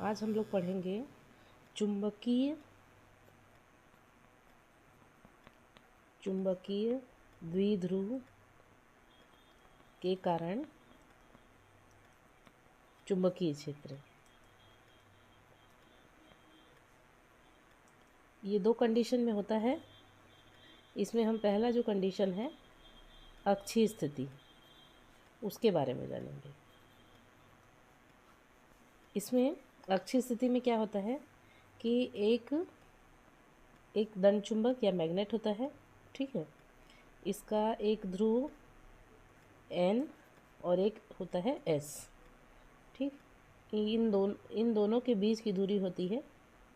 आज हम लोग पढ़ेंगे चुंबकीय द्विध्रुव के कारण चुंबकीय क्षेत्र। ये दो कंडीशन में होता है। इसमें हम पहला जो कंडीशन है अक्षीय स्थिति, उसके बारे में जानेंगे। इसमें अक्षीय स्थिति में क्या होता है कि एक दंड चुंबक या मैग्नेट होता है, ठीक है। इसका एक ध्रुव N और एक होता है S, ठीक। इन दोनों के बीच की दूरी होती है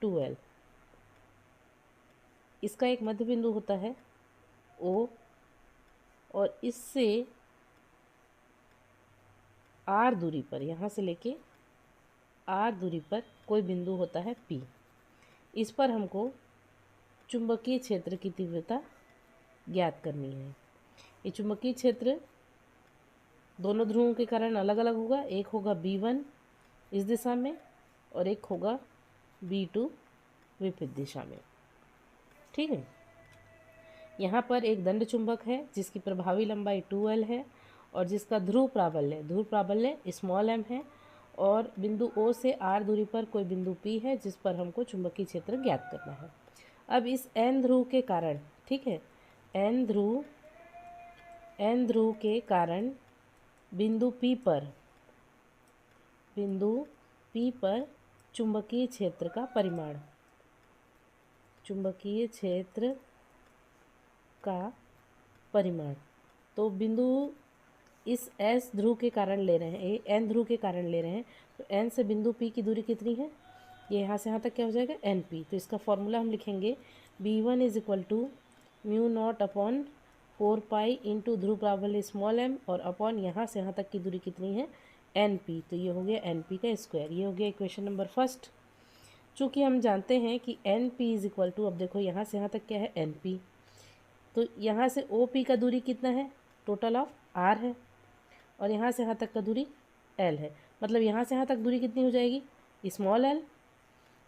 2L। इसका एक मध्य बिंदु होता है O और इससे R दूरी पर, यहाँ से लेके R दूरी पर कोई बिंदु होता है P। इस पर हमको चुंबकीय क्षेत्र की तीव्रता ज्ञात करनी है। ये चुंबकीय क्षेत्र दोनों ध्रुवों के कारण अलग अलग होगा। एक होगा B1 इस दिशा में और एक होगा B2 विपरीत दिशा में, ठीक है। यहाँ पर एक दंड चुंबक है जिसकी प्रभावी लंबाई 2L है और जिसका ध्रुव प्राबल्य स्मॉल m है और बिंदु O से R दूरी पर कोई बिंदु P है जिस पर हमको चुंबकीय क्षेत्र ज्ञात करना है। अब इस N ध्रुव के कारण, ठीक है, N ध्रुव के कारण बिंदु P पर चुंबकीय क्षेत्र का परिमाण, तो बिंदु इस S ध्रुव के कारण ले रहे हैं, N ध्रुव के कारण ले रहे हैं, तो N से बिंदु P की दूरी कितनी है? ये यहाँ से यहाँ तक क्या हो जाएगा? NP। तो इसका फॉर्मूला हम लिखेंगे B1 is equal to mu not upon 4 into ध्रुव प्राबल्य स्मॉल m और अपॉन यहाँ से यहाँ तक की दूरी कितनी है? NP। तो ये हो गया NP का स्क्वायर। ये हो गया इक्वेशन नंबर फर्स्ट। चूँकि हम जानते हैं कि NP इज इक्वल टू, अब देखो यहाँ से यहाँ तक क्या है? NP। तो यहाँ से OP का दूरी कितना है? टोटल ऑफ R है और यहाँ से यहाँ तक का दूरी L है। मतलब यहाँ से यहाँ तक दूरी कितनी हो जाएगी? स्मॉल l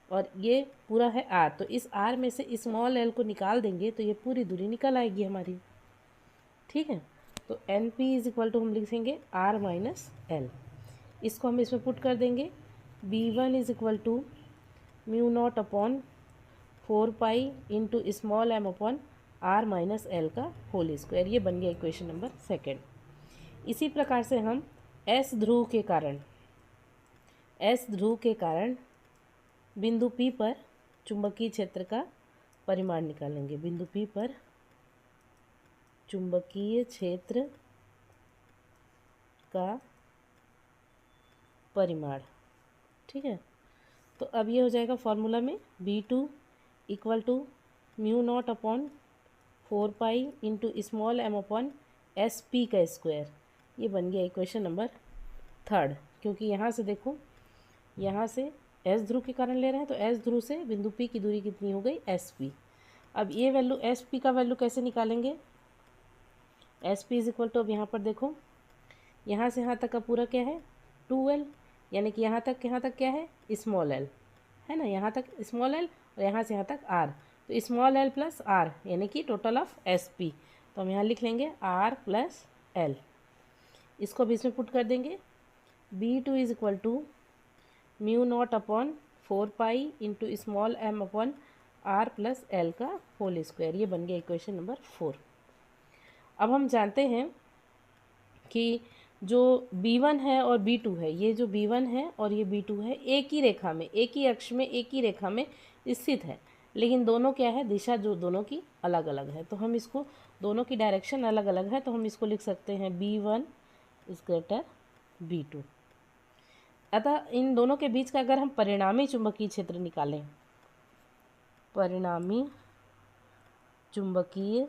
और ये पूरा है R। तो इस R में से स्मॉल l को निकाल देंगे तो ये पूरी दूरी निकल आएगी हमारी, ठीक है। तो NP इज इक्वल टू हम लिखेंगे R माइनस L। इसको हम इसमें पुट कर देंगे। B1 is equal to mu not upon 4 into small m upon R minus L का होल स्क्वायर। ये बन गया इक्वेशन नंबर सेकेंड। इसी प्रकार से हम S ध्रुव के कारण बिंदु P पर चुंबकीय क्षेत्र का परिमाण निकालेंगे। बिंदु P पर चुंबकीय क्षेत्र का परिमाण, ठीक है। तो अब ये हो जाएगा फॉर्मूला में B2 equal to mu not upon 4 into small m upon SP का स्क्वायर। ये बन गया इक्वेशन नंबर थर्ड। क्योंकि यहाँ से देखो, यहाँ से S ध्रुव के कारण ले रहे हैं तो S ध्रुव से बिंदु P की दूरी कितनी हो गई? SP। अब ये वैल्यू SP का वैल्यू कैसे निकालेंगे? SP इज इक्वल टू, अब यहाँ पर देखो, यहाँ से यहाँ तक का पूरा क्या है? 2L, यानी कि यहाँ तक क्या है? स्मॉल l है ना। यहाँ तक स्मॉल l और यहाँ से यहाँ तक R, तो स्मॉल l प्लस R यानी कि टोटल ऑफ SP। तो हम यहाँ लिख लेंगे R प्लस L। इसको भी इसमें पुट कर देंगे। B2 is equal to mu not upon 4 into small m upon R plus L का होल स्क्वायर। ये बन गया इक्वेशन नंबर 4। अब हम जानते हैं कि जो B1 है और B2 है, ये जो B1 है और ये B2 है, एक ही रेखा में, एक ही अक्ष में, एक ही रेखा में स्थित है, लेकिन दोनों क्या है? दिशा जो दोनों की अलग अलग है। तो हम इसको, दोनों की डायरेक्शन अलग अलग है, तो हम इसको लिख सकते हैं B1 इज ग्रेटर B2। अतः इन दोनों के बीच का अगर हम परिणामी चुंबकीय क्षेत्र निकालें, परिणामी चुंबकीय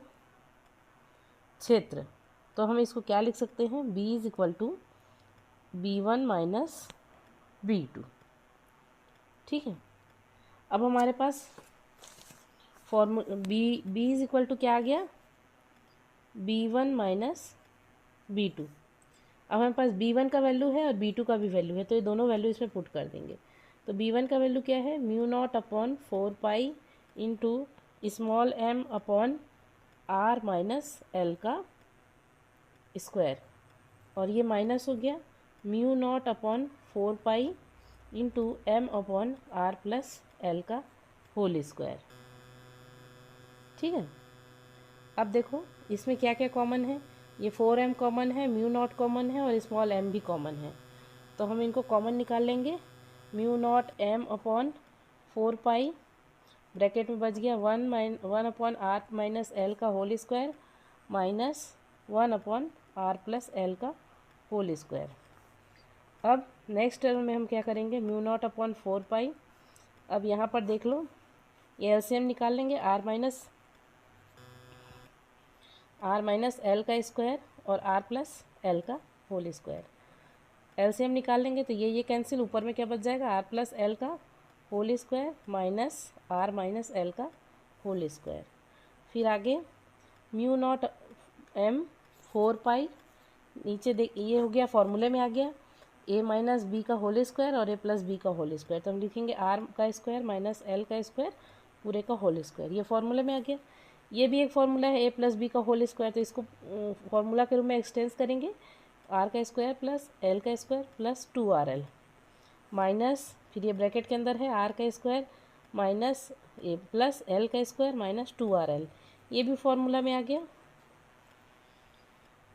क्षेत्र, तो हम इसको क्या लिख सकते हैं? B is equal to B1 minus B2, ठीक है। अब हमारे पास formula B is equal to क्या आ गया? B1 minus B2। अब हमारे पास B1 का वैल्यू है और B2 का भी वैल्यू है, तो ये दोनों वैल्यू इसमें पुट कर देंगे। तो b1 का वैल्यू क्या है, mu naught upon 4 pi into small m upon r minus l का स्क्वायर, और ये माइनस हो गया mu naught upon 4 pi into m upon r plus l का होल स्क्वायर। ठीक है, अब देखो इसमें क्या क्या कॉमन है, ये 4m कॉमन है, म्यू नॉट कॉमन है और स्मॉल m भी कॉमन है। तो हम इनको कॉमन निकाल लेंगे। Mu naught m upon 4 pi bracket में बच गया 1 अपॉन r माइनस l का whole square minus 1 upon r plus l का होल स्क्वायर। अब नेक्स्ट टर्म में हम क्या करेंगे, म्यू नॉट अपॉन 4 पाई। अब यहाँ पर देख लो, ये एलसीएम निकाल लेंगे, आर माइनस एल का स्क्वायर और आर प्लस एल का होल स्क्वायर। एलसीएम निकाल लेंगे तो ये कैंसिल, ऊपर में क्या बच जाएगा, आर प्लस एल का whole square minus R minus L का होल स्क्वायर। फिर आगे म्यू नॉट m 4 पाई, नीचे देख ये हो गया फॉर्मूले में आ गया, a माइनस बी का होल स्क्वायर और a प्लस बी का होल स्क्वायर। तो हम लिखेंगे r का स्क्वायर माइनस l का स्क्वायर पूरे का होल स्क्वायर, ये फॉर्मूले में आ गया। ये भी एक फॉर्मूला है a प्लस बी का होल स्क्वायर, तो इसको फॉर्मूला के रूप में एक्सटेंस करेंगे, r का स्क्वायर प्लस l का स्क्वायर प्लस 2rl माइनस, फिर ये ब्रैकेट के अंदर है r का स्क्वायर माइनस ए प्लस l का स्क्वायर माइनस 2rl, ये भी फॉर्मूला में आ गया।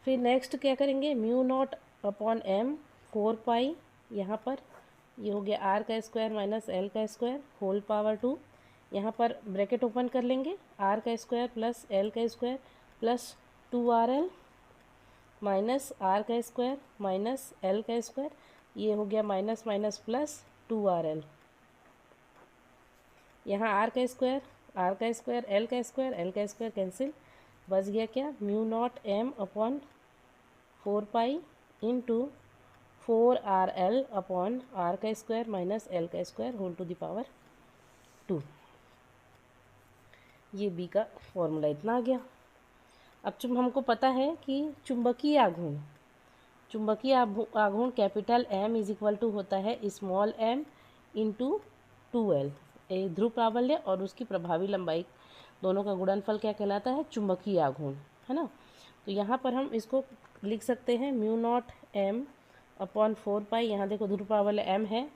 फिर नेक्स्ट क्या करेंगे, म्यू नॉट अपॉन m 4 पाई, यहाँ पर ये हो गया r का स्क्वायर माइनस l का स्क्वायर होल पावर 2, यहाँ पर ब्रैकेट ओपन कर लेंगे, r का स्क्वायर प्लस l का square plus 2rl minus r का स्क्वायर माइनस l का स्क्वायर, ये हो गया माइनस माइनस प्लस 2rl, यहाँ r का स्क्वायर l का स्क्वायर कैंसिल, बच गया क्या, mu naught m upon 4 pi into 4rl upon r का स्क्वायर माइनस l का square whole to the power 2। ये b का फॉर्मूला इतना आ गया। अब हमको पता है कि चुंबकीय आघूर्ण capital M is equal to होता है स्मॉल m इंटू 2l, एक ध्रुव प्राबल्य और उसकी प्रभावी लंबाई दोनों का गुणनफल क्या कहलाता है, चुंबकीय आघूर्ण, है ना। तो यहाँ पर हम इसको लिख सकते हैं म्यू नॉट m अपॉन 4 पाई, यहाँ देखो ध्रुव प्राबल्य m है,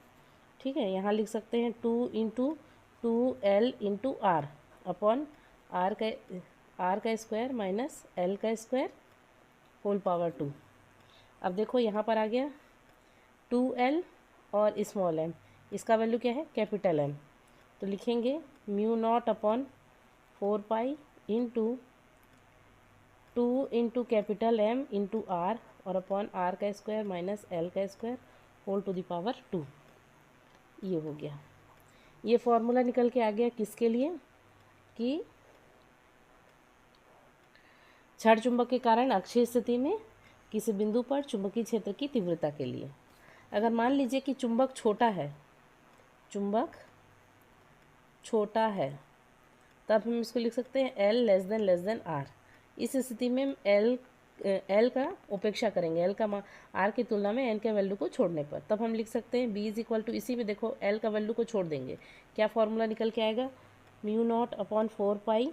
ठीक है, यहाँ लिख सकते हैं 2 into 2l into r upon r का स्क्वायर माइनस l का स्क्वायर होल पावर 2। अब देखो यहाँ पर आ गया 2l और स्मॉल m, इसका वैल्यू क्या है, कैपिटल M, तो लिखेंगे mu naught upon 4 pi into 2 into capital M into r और अपॉन r का स्क्वायर माइनस l का square whole to the power 2। ये हो गया, ये फॉर्मूला निकल के आ गया किसके लिए, कि क्षण चुंबक के कारण अक्षीय स्थिति में किसी बिंदु पर चुंबकीय क्षेत्र की तीव्रता के लिए। अगर मान लीजिए कि चुंबक छोटा है तब हम इसको लिख सकते हैं L लेस देन R। इस स्थिति में L का उपेक्षा करेंगे, L का R की तुलना में N के वैल्यू को छोड़ने पर, तब हम लिख सकते हैं B इज इक्वल टू, इसी में देखो L का वैल्यू को छोड़ देंगे, क्या फॉर्मूला निकल के आएगा, mu naught upon 4 pi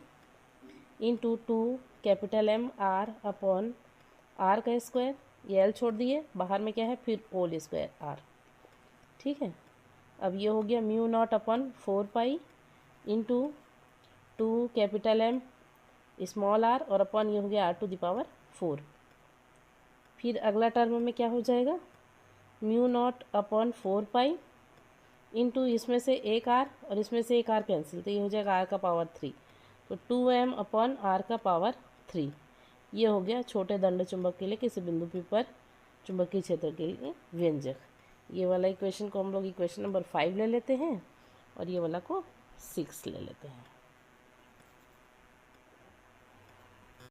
into 2 capital M R upon R का स्क्वायर, ये L छोड़ दिए, बाहर में क्या है फिर होल स्क्वायर R। ठीक है, अब ये हो गया mu naught upon 4 pi into 2 capital M small r और अपॉन ये हो गया r टू द पावर 4। फिर अगला टर्म में क्या हो जाएगा, mu naught upon 4 pi into इसमें से एक r और इसमें से एक r कैंसिल, तो ये हो जाएगा r का पावर 3, तो 2m अपॉन r का पावर 3। ये हो गया छोटे दंड चुंबक के लिए किसी बिंदु P पर चुंबकीय क्षेत्र के लिए व्यंजक। ये वाला इक्वेशन को हम लोग इक्वेशन नंबर 5 ले लेते हैं और ये वाला को 6 ले लेते हैं।